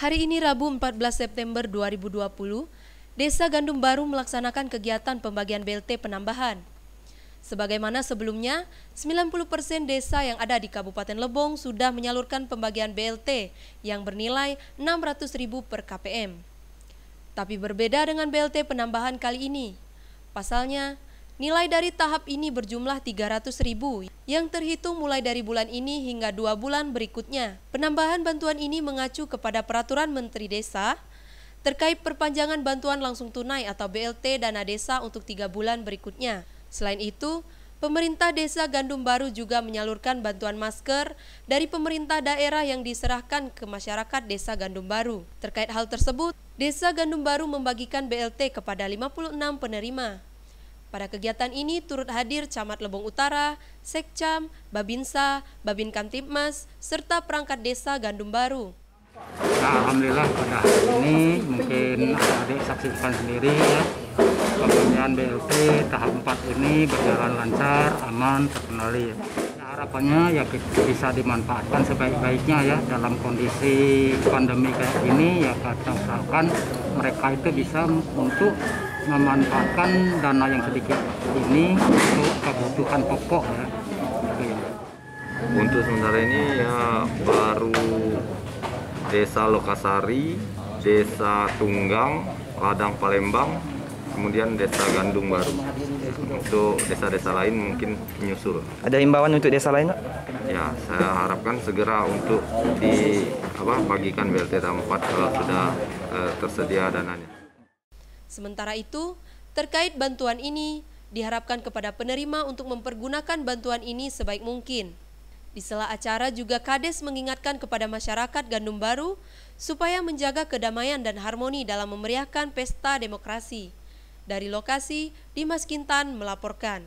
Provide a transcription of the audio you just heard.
Hari ini Rabu 14 September 2020, Desa Gandum Baru melaksanakan kegiatan pembagian BLT penambahan. Sebagaimana sebelumnya, 90% desa yang ada di Kabupaten Lebong sudah menyalurkan pembagian BLT yang bernilai 600.000 per KPM. Tapi berbeda dengan BLT penambahan kali ini. Pasalnya, nilai dari tahap ini berjumlah 300.000 yang terhitung mulai dari bulan ini hingga 2 bulan berikutnya. Penambahan bantuan ini mengacu kepada Peraturan Menteri Desa terkait perpanjangan bantuan langsung tunai atau BLT dana desa untuk 3 bulan berikutnya. Selain itu, pemerintah Desa Gandum Baru juga menyalurkan bantuan masker dari pemerintah daerah yang diserahkan ke masyarakat Desa Gandum Baru. Terkait hal tersebut, Desa Gandum Baru membagikan BLT kepada 56 penerima. Pada kegiatan ini turut hadir Camat Lebong Utara, Sekcam, Babinsa, Babin Kamtibmas, serta perangkat Desa Gandum Baru. Alhamdulillah pada hari ini mungkin adik-adik saksikan sendiri ya, pembagian BLT tahap 4 ini berjalan lancar, aman, terkendali. Harapannya ya bisa dimanfaatkan sebaik-baiknya ya dalam kondisi pandemi kayak gini ya, kita usahakan mereka itu bisa untuk memanfaatkan dana yang sedikit ini untuk kebutuhan pokok ya. Untuk sementara ini ya baru Desa Lokasari, Desa Tunggang, Ladang Palembang, kemudian Desa Gandum Baru. Untuk desa-desa lain mungkin menyusul. Ada himbauan untuk desa lain, Pak? Ya, saya harapkan segera untuk bagikan BLT tahap 4 kalau sudah tersedia dananya. Sementara itu, terkait bantuan ini, diharapkan kepada penerima untuk mempergunakan bantuan ini sebaik mungkin. Di sela acara juga Kades mengingatkan kepada masyarakat Gandum Baru supaya menjaga kedamaian dan harmoni dalam memeriahkan pesta demokrasi. Dari lokasi, Dimas Kintan melaporkan.